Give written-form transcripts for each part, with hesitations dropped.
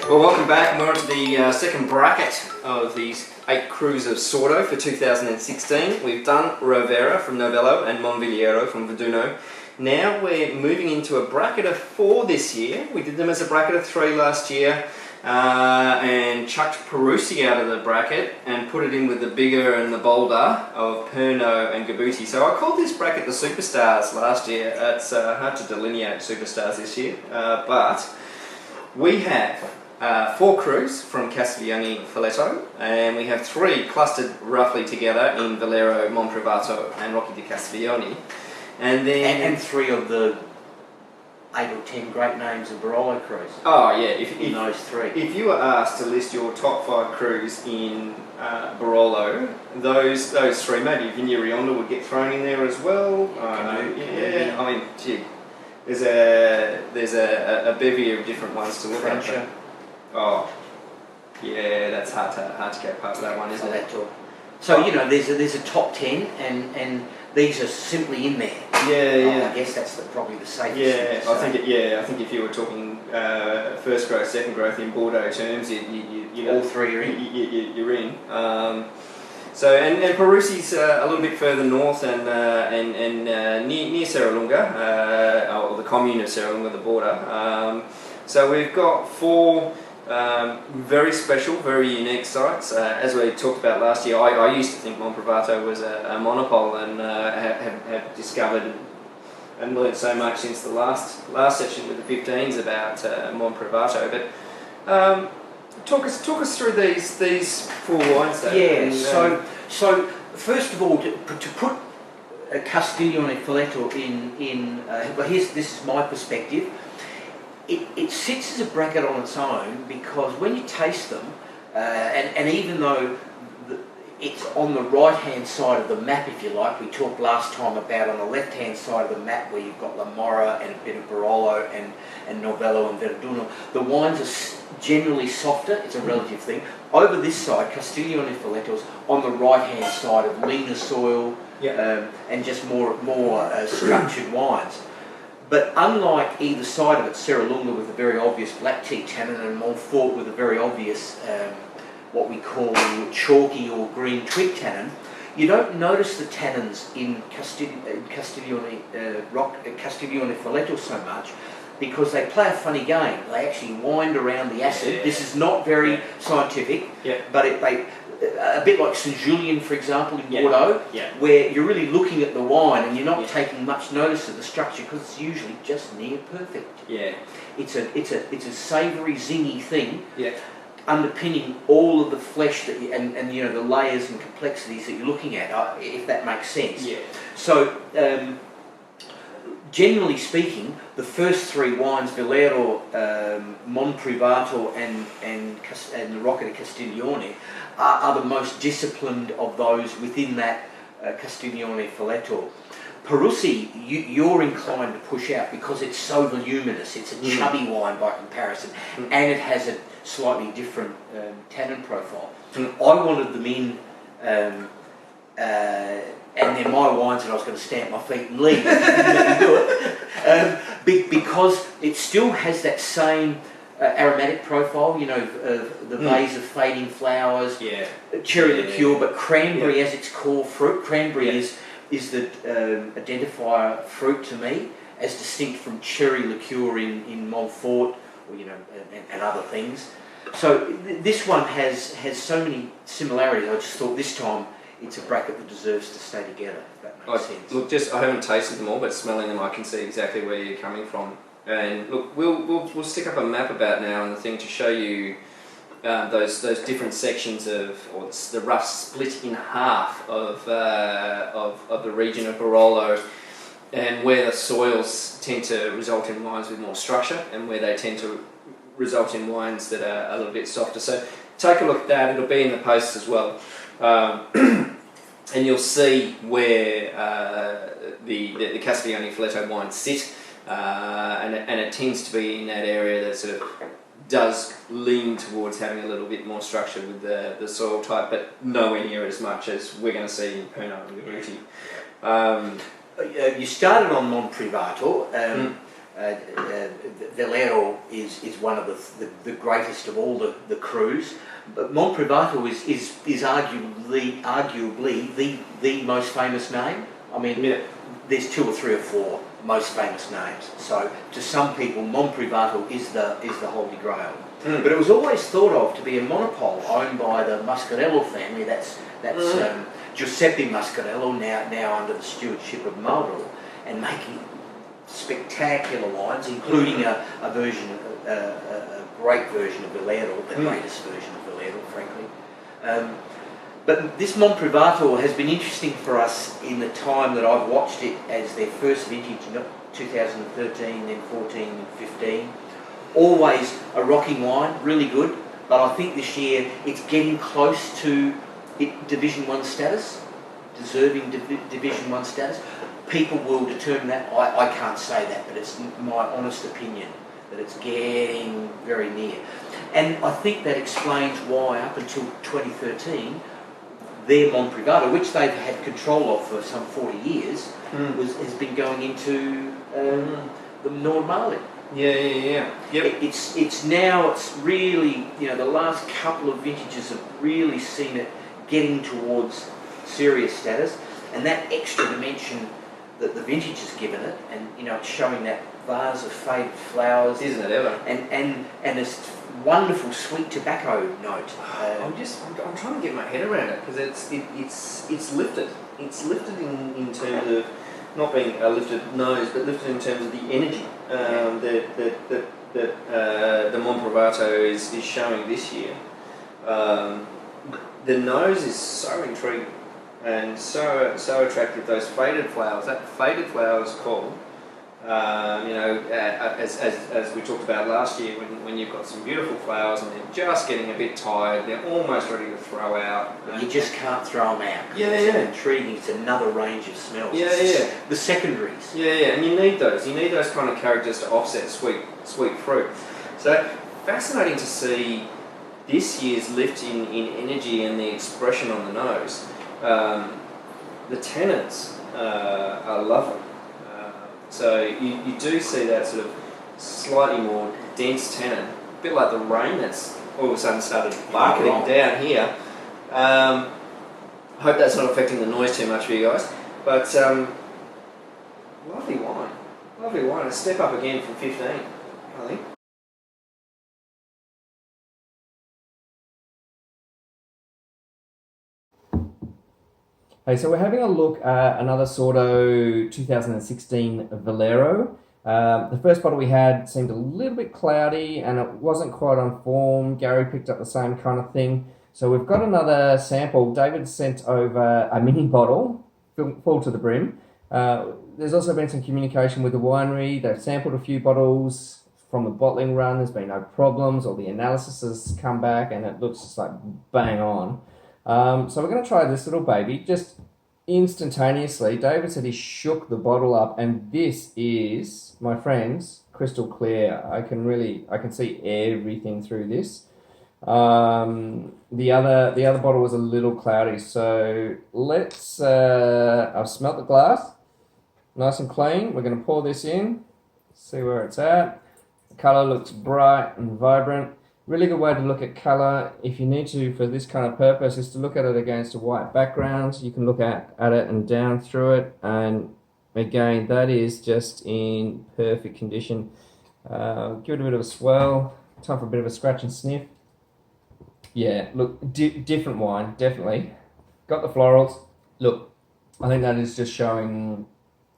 Well, welcome back. We're on to the second bracket of these 8 Crus of Sordo for 2016. We've done Rovera from Novello and Villero from Verduno. Now we're moving into a bracket of 4 this year. We did them as a bracket of 3 last year and chucked Parussi out of the bracket and put it in with the bigger and the bolder of Perno and Gabutti. So I called this bracket the Superstars last year. It's hard to delineate superstars this year, but we have 4 Crus from Castiglione Falletto, and we have 3 clustered roughly together in Villero, Monprivato and Rocche di Castiglione. And then... And 3 of the 8 or 10 great names of Barolo Crus. Oh yeah, if those 3. If you were asked to list your top 5 Crus in Barolo, those 3, maybe Vignarionda would get thrown in there as well. Yeah, I mean, gee, there's a bevy of different ones to look at. Oh, yeah, that's hard to get past that one, isn't it? So you know, there's a top 10, and these are simply in there. Yeah. I guess that's probably the safest. Yeah, I think if you were talking first growth, second growth in Bordeaux terms, you all 3 are in. You're in. So and Parussi's a little bit further north and near Serralunga, or the Commune of Serralunga, the border. So we've got 4 very special, very unique sites. As we talked about last year, I used to think Monprivato was a monopole, and have discovered and learned so much since the last session with the 15s about Monprivato. But talk us through these 4 wines, David. Yeah. So first of all, to put Castiglione Falletto in well, this is my perspective. It sits as a bracket on its own because when you taste them, and even though it's on the right-hand side of the map, if you like, we talked last time about on the left-hand side of the map where you've got La Mora and a bit of Barolo and Novello and Verduno, the wines are generally softer. It's a relative thing. Over this side, Castiglione Falletto's on the right-hand side of leaner soil, and just more structured wines. But unlike either side of it, Serralunga with a very obvious black tea tannin and Monforte with a very obvious what we call chalky or green twig tannin, you don't notice the tannins in Castiglione Falletto so much because they play a funny game. They actually wind around the acid. Yeah. This is not very scientific, but a bit like St Julien, for example, in Bordeaux, where you're really looking at the wine and you're not taking much notice of the structure because it's usually just near perfect. Yeah, it's a savoury, zingy thing, underpinning all of the flesh that and you know the layers and complexities that you're looking at, if that makes sense. Yeah. So generally speaking, the first 3 wines, Villero, Monprivato and Rocche di Castiglione, are the most disciplined of those within that Castiglione Falletto. Parussi, you're inclined to push out because it's so voluminous. It's a chubby wine by comparison, and it has a slightly different tannin profile. I wanted them in, and they're my wines, and I was going to stamp my feet and leave. Let me do it, because it still has that same aromatic profile, you know, the vase of fading flowers, cherry liqueur, but cranberry as its core fruit. Cranberry is the identifier fruit to me, as distinct from cherry liqueur in Monforte, or you know, and other things. So this one has so many similarities. I just thought this time it's a bracket that deserves to stay together. If that makes sense. Look, I haven't tasted them all, but smelling them, I can see exactly where you're coming from. And look, we'll stick up a map about now and the thing to show you those different sections or the rough split in half of the region of Barolo, and where the soils tend to result in wines with more structure and where they tend to result in wines that are a little bit softer. So take a look at that. It'll be in the post as well. And you'll see where the Castiglione Falletto wines sit. And it tends to be in that area that sort of does lean towards having a little bit more structure with the soil type, but nowhere near as much as we're going to see in Perno and Gabutti. You started on Monprivato. Villero is one of the greatest of all the Crus, but Monprivato is arguably the most famous name. I mean, Yeah. there's 2 or 3 or 4 most famous names. So to some people, Monprivato is the holy grail. Mm. But it was always thought of to be a monopole owned by the Mascarello family. That's Giuseppe Mascarello, now under the stewardship of Marlborough, and making spectacular wines, including a great version of Villero, the greatest version of Villero, frankly. But this Monprivato has been interesting for us in the time that I've watched it as their first vintage, 2013, then 14 and 15. Always a rocking wine, really good, but I think this year it's getting close to Division 1 status, deserving Division 1 status. People will determine that. I can't say that, but it's my honest opinion that it's getting very near. And I think that explains why up until 2013, their Monprivato, which they've had control of for some 40 years, has been going into the Normale. Yeah. Yep. It's really, the last couple of vintages have really seen it getting towards serious status, and that extra dimension that the vintage has given it, and it's showing that vase of faded flowers, Isn't it ever? and this wonderful sweet tobacco note. I'm trying to get my head around it, because it's lifted. It's lifted in terms of not being a lifted nose, but lifted in terms of the energy that the Monprivato is showing this year. The nose is so intriguing and so attractive. Those faded flowers, that faded flowers call, as we talked about last year, when you've got some beautiful flowers and they're just getting a bit tired, they're almost ready to throw out. You just can't throw them out. It's intriguing. It's another range of smells. The secondaries. And you need those. You need those kind of characters to offset sweet fruit. So fascinating to see this year's lift in energy and the expression on the nose. The tannins are lovely. So you do see that sort of slightly more dense tannin, a bit like the rain that's all of a sudden started bucketing down here. Hope that's not affecting the noise too much for you guys. But lovely wine. A step up again from 15, I think. Hey, so we're having a look at another Sordo 2016 Villero. The first bottle we had seemed a little bit cloudy and it wasn't quite on form. Gary picked up the same kind of thing. So we've got another sample. David sent over a mini bottle, full to the brim. There's also been some communication with the winery. They've sampled a few bottles from the bottling run. There's been no problems. All the analysis has come back and it looks just like bang on. So we're going to try this little baby just instantaneously. David said he shook the bottle up, and this is, my friends, crystal clear. I can see everything through this. The other bottle was a little cloudy, so let's. I've smelt the glass, nice and clean. We're going to pour this in, see where it's at. The colour looks bright and vibrant. Really good way to look at colour, if you need to, for this kind of purpose, is to look at it against a white background. You can look at it and down through it, and again, that is just in perfect condition. Give it a bit of a swirl. Time for a bit of a scratch and sniff. Yeah, look, different wine, definitely. Got the florals. Look, I think that is just showing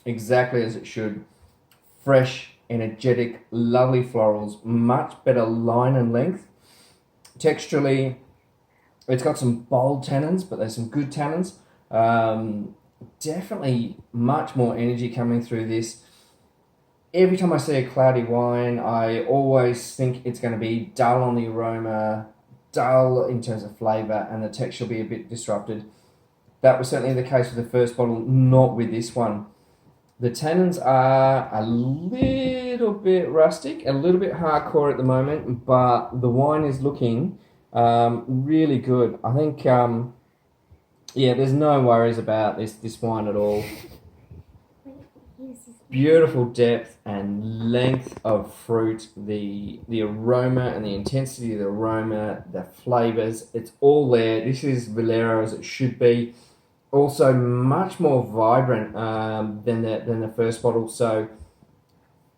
exactly as it should. Fresh, energetic, lovely florals, much better line and length. Texturally, it's got some bold tannins, but there's some good tannins. Definitely much more energy coming through this. Every time I see a cloudy wine, I always think it's going to be dull on the aroma, dull in terms of flavour, and the texture will be a bit disrupted. That was certainly the case with the first bottle, not with this one. The tannins are a little bit rustic, a little bit hardcore at the moment, but the wine is looking really good. I think, there's no worries about this wine at all. beautiful depth and length of fruit, the aroma and the intensity of the aroma, the flavors, it's all there. This is Villero as it should be. Also much more vibrant than the first bottle. So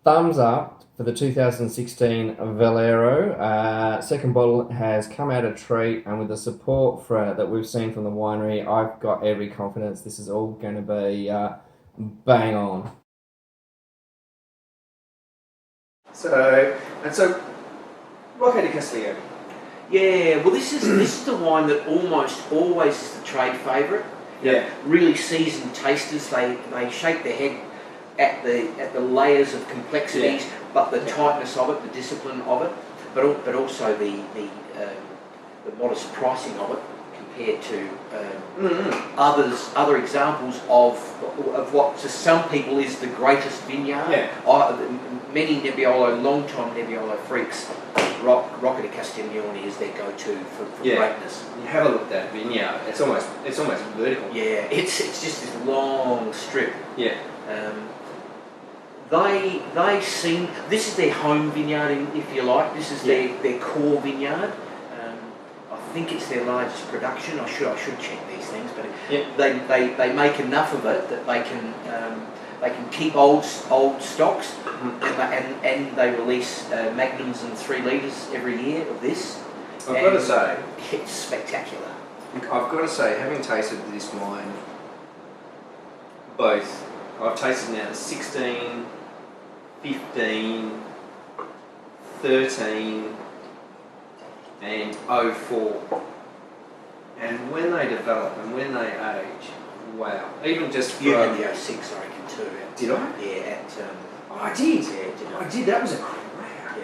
thumbs up for the 2016 Villero. Second bottle has come out a treat, and with the support that we've seen from the winery, I've got every confidence this is all going to be bang on. So Rocche di Castiglione. Yeah, well, this is the wine that almost always is the trade favourite. Yeah. Really seasoned tasters, they shake their head at the layers of complexities, but the tightness of it, the discipline of it, but also the modest pricing of it compared to other examples of what to some people is the greatest vineyard. Yeah. Many Nebbiolo, long-time Nebbiolo freaks, Rocche di Castiglione is their go-to for greatness. You have a look at that vineyard. It's almost vertical. Yeah, it's just this long strip. Yeah. They seem, this is their home vineyard, if you like. This is their core vineyard. I think it's their largest production. I should check these things, but they make enough of it that they can keep old stocks, and they release magnums and 3 litres every year of this. I've got to say, it's spectacular. I've got to say, having tasted this wine, both I've tasted now the 16, 15, 13, and 04. And when they develop and when they age, wow! Even just from... You had the 06, I reckon, too. Did I? Yeah, I did. Yeah, I did. That was a crack.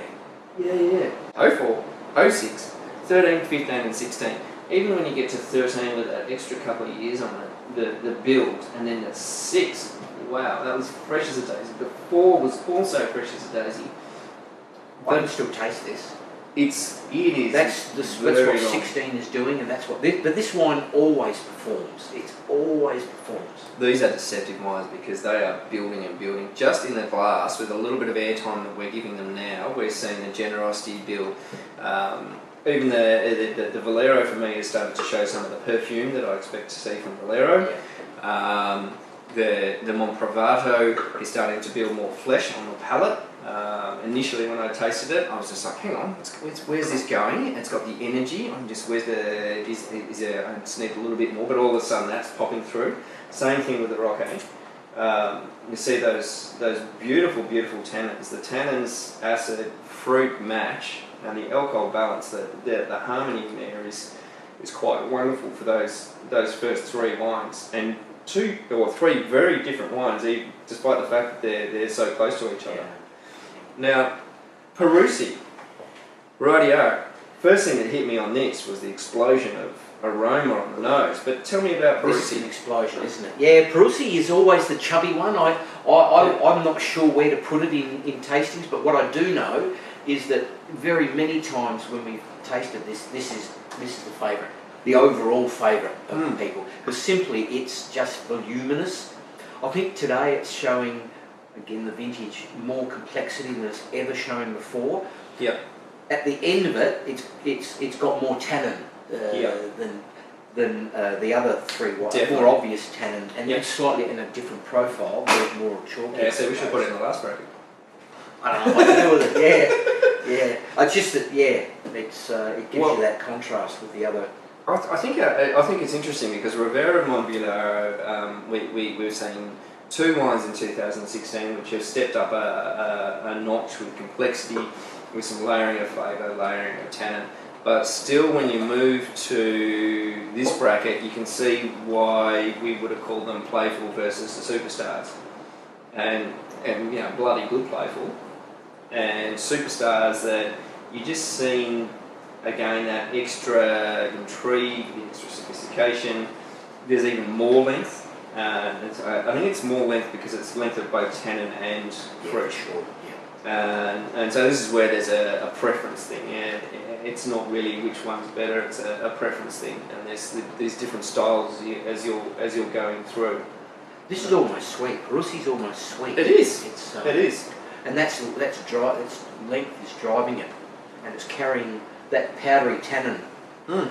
Yeah. 04, 06, 13, 15, and 16. Even when you get to 13 with that extra couple of years on it, the build, and then the 6, wow, that was fresh as a daisy. The 4 was also fresh as a daisy. I can still taste this. It is. That's what 16 is doing, and that's what. But this wine always performs. It always performs. These are deceptive wines because they are building and building. Just in the glass, with a little bit of airtime that we're giving them now, we're seeing the generosity build. Even the Villero for me has started to show some of the perfume that I expect to see from Villero. The Monprivato is starting to build more flesh on the palate. Initially when I tasted it, I was just like, hang on, where's this going? It's got the energy. I'm just, I just need a little bit more, but all of a sudden that's popping through. Same thing with the Rocche. You see those beautiful, beautiful tannins. The tannins, acid, fruit match, and the alcohol balance, the harmony in there is quite wonderful for those first 3 wines. And 2 or 3 very different wines, despite the fact that they're so close to each other. Now, Parussi, rightio. First thing that hit me on this was the explosion of aroma on the nose. But tell me about Parussi. This is an explosion, isn't it? Yeah, Parussi is always the chubby one. I'm not sure where to put it in tastings, but what I do know is that very many times when we've tasted this is the favourite, the overall favourite of people, because simply it's just voluminous. I think today it's showing, again, the vintage, more complexity than it's ever shown before. Yeah. At the end of it, it's got more tannin than the other 3 wines. More obvious tannin, and it's slightly in a different profile, more chalky. Yeah, so we should put it in the last bracket. I don't know what to do with it. Yeah. It's just that it gives you that contrast with the other. I think it's interesting because Rivera and Montvillaro, we were saying 2 wines in 2016 which have stepped up a notch with complexity, with some layering of flavour, layering of tannin. But still, when you move to this bracket, you can see why we would have called them playful versus the superstars, and bloody good playful, and superstars that you just seen again that extra intrigue, the extra sophistication. There's even more length. I think it's more length because it's length of both tannin and fruit. Sure. And so this is where there's a preference thing. It's not really which one's better. It's a preference thing, and there's these different styles as you're going through. This is almost sweet. Parussi's almost sweet. It is. It's, It is. And that's dry. Its length is driving it, and it's carrying that powdery tannin,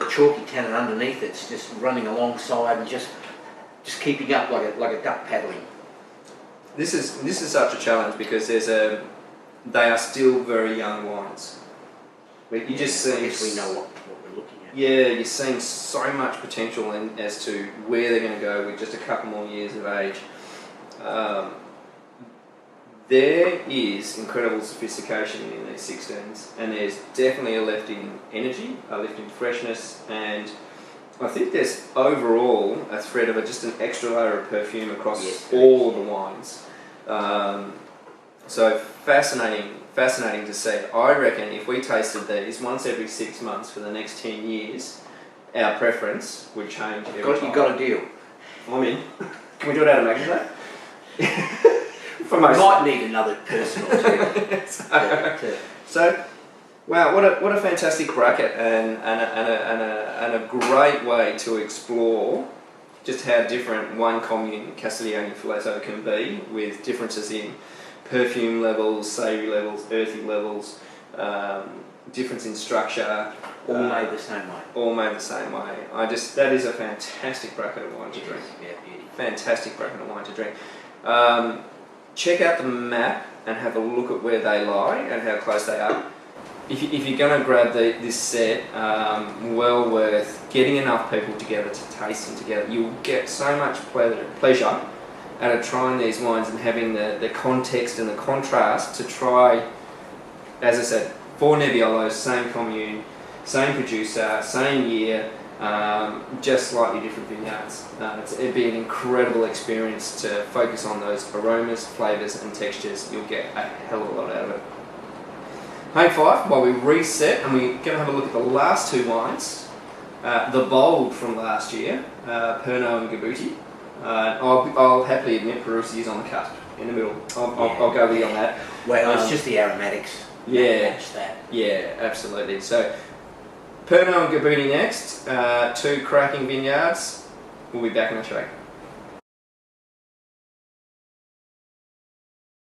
chalky tannin underneath. It's just running alongside and just keeping up like a duck paddling. This is such a challenge because they are still very young wines. But you just see. I guess we know what we're looking at. Yeah, you're seeing so much potential as to where they're going to go with just a couple more years of age. There is incredible sophistication in these 16s, and there's definitely a lift in energy, a lift in freshness, and I think there's overall a thread of just an extra layer of perfume across all of the wines. So fascinating to see. I reckon if we tasted these once every 6 months for the next 10 years, our preference would change every time. You got a deal. I'm in. Can we do it out of magazine? We might need another person or two. So, wow, what a fantastic bracket and a great way to explore just how different one commune, Castiglione Falletto, can be, with differences in perfume levels, savoury levels, earthy levels, difference in structure. All made the same way. All made the same way. That is a fantastic bracket of wine to drink. Yeah, beauty. Fantastic bracket of wine to drink. Check out the map and have a look at where they lie and how close they are. If you're going to grab this set, well worth getting enough people together to taste them together. You'll get so much pleasure out of trying these wines and having the context and the contrast to try, as I said, 4 Nebbiolos, same commune, same producer, same year, just slightly different vineyards. It'd be an incredible experience to focus on those aromas, flavours and textures. You'll get a hell of a lot out of it. Hang five, while we reset, and we're going to have a look at the last 2 wines. The bold from last year, Perno and Gabutti. I'll happily admit Parussi is on the cusp, in the middle. I'll go with you on that. Well, it's just the aromatics. Yeah, Match that. Yeah, absolutely. So, Perno and Gabutti next, 2 cracking vineyards. We'll be back in a track.